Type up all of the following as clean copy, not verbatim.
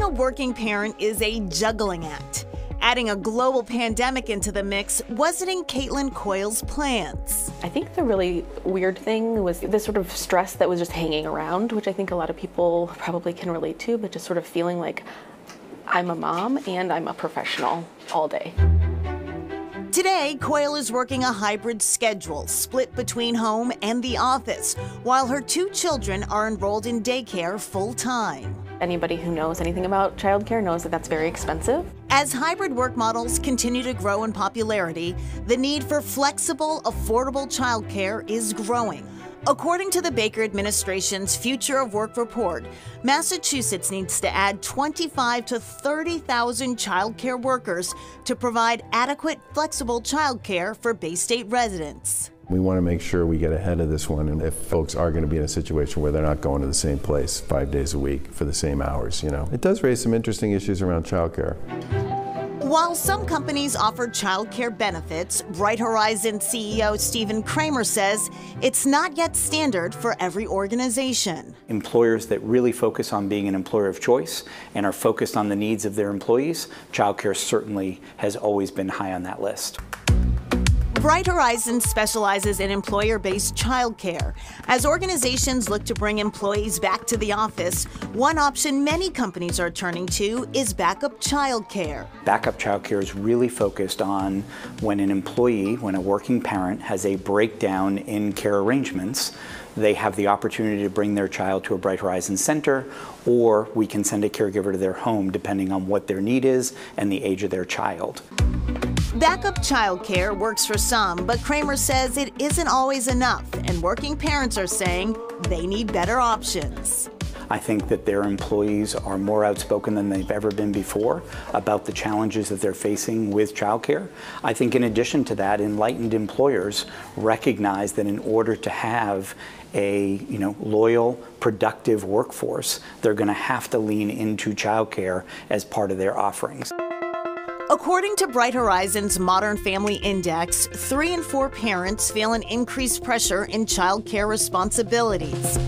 a working parent is a juggling act. Adding a global pandemic into the mix wasn't in Caitlin Coyle's plans. I think the really weird thing was this sort of stress that was just hanging around, which I think a lot of people probably can relate to, but just sort of feeling like I'm a mom and I'm a professional all day. Today, Coyle is working a hybrid schedule, split between home and the office, while her 2 children are enrolled in daycare full-time. Anybody who knows anything about childcare knows that that's very expensive. As hybrid work models continue to grow in popularity, the need for flexible, affordable childcare is growing. According to the Baker administration's Future of Work report, Massachusetts needs to add 25,000 to 30,000 childcare workers to provide adequate, flexible childcare for Bay State residents. We want to make sure we get ahead of this one, and if folks are going to be in a situation where they're not going to the same place 5 days a week for the same hours, It does raise some interesting issues around childcare. While some companies offer childcare benefits, Bright Horizon CEO Stephen Kramer says it's not yet standard for every organization. Employers that really focus on being an employer of choice and are focused on the needs of their employees, childcare certainly has always been high on that list. Bright Horizons specializes in employer-based childcare. As organizations look to bring employees back to the office, one option many companies are turning to is backup childcare. Backup childcare is really focused on when an employee, when a working parent has a breakdown in care arrangements, they have the opportunity to bring their child to a Bright Horizons center, or we can send a caregiver to their home depending on what their need is and the age of their child. Backup childcare works for some, but Kramer says it isn't always enough, and working parents are saying they need better options. I think that their employees are more outspoken than they've ever been before about the challenges that they're facing with childcare. I think in addition to that, enlightened employers recognize that in order to have a loyal, productive workforce, they're going to have to lean into childcare as part of their offerings. According to Bright Horizons Modern Family Index, 3 in 4 parents feel an increased pressure in child care responsibilities.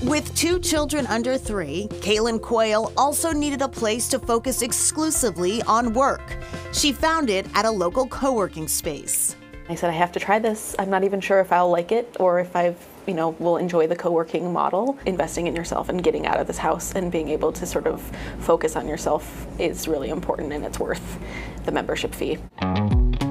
With 2 children under 3, Caitlin Coyle also needed a place to focus exclusively on work. She found it at a local co-working space. I said, I have to try this. I'm not even sure if I'll like it or if will enjoy the co-working model. Investing in yourself and getting out of this house and being able to sort of focus on yourself is really important, and it's worth the membership fee.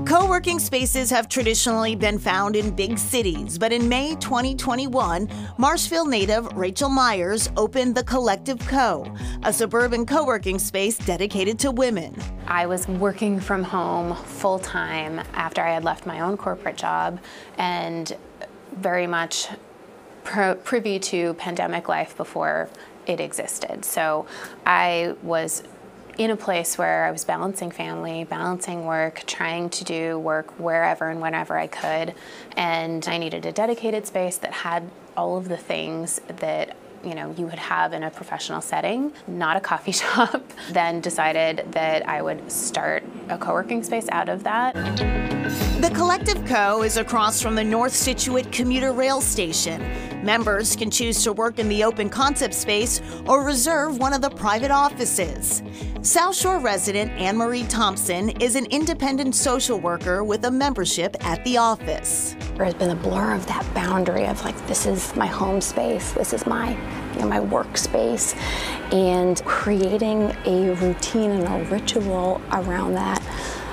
Co-working spaces have traditionally been found in big cities, but in May 2021, Marshville native Rachel Myers opened The Collective Co., a suburban co-working space dedicated to women. I was working from home full-time after I had left my own corporate job and very much privy to pandemic life before it existed. So I was in a place where I was balancing family, balancing work, trying to do work wherever and whenever I could. And I needed a dedicated space that had all of the things that you would have in a professional setting, not a coffee shop. Then decided that I would start a co-working space out of that. The Collective Co. is across from the North Scituate commuter rail station. Members can choose to work in the open concept space or reserve one of the private offices. South Shore resident Anne-Marie Thompson is an independent social worker with a membership at the office. There has been a blur of that boundary of this is my home space, this is my my workspace, and creating a routine and a ritual around that,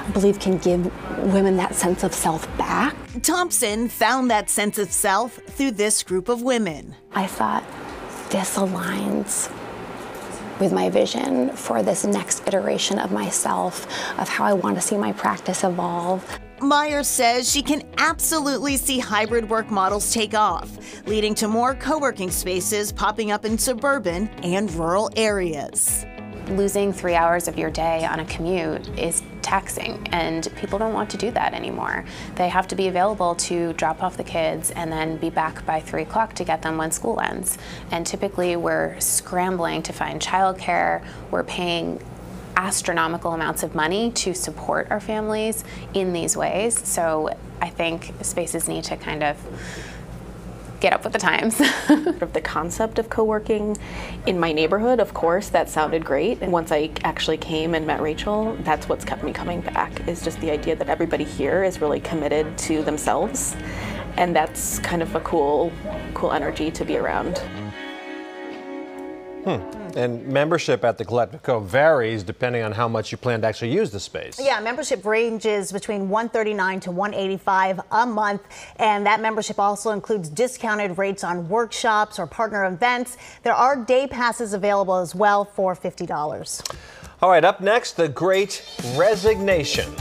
I believe, can give women that sense of self back. Thompson found that sense of self through this group of women. I thought, this aligns with my vision for this next iteration of myself, of how I want to see my practice evolve. Myers says she can absolutely see hybrid work models take off, leading to more co-working spaces popping up in suburban and rural areas. Losing 3 hours of your day on a commute is taxing, and people don't want to do that anymore. They have to be available to drop off the kids and then be back by 3 o'clock to get them when school ends. And typically we're scrambling to find childcare. We're paying astronomical amounts of money to support our families in these ways. So I think spaces need to kind of get up with the times. The concept of co-working in my neighborhood, of course, that sounded great. And once I actually came and met Rachel, that's what's kept me coming back, is just the idea that everybody here is really committed to themselves. And that's kind of a cool energy to be around. And membership at the Collective Co varies depending on how much you plan to actually use the space. Yeah, membership ranges between $139 to $185 a month, and that membership also includes discounted rates on workshops or partner events. There are day passes available as well for $50. All right, up next, the Great Resignation.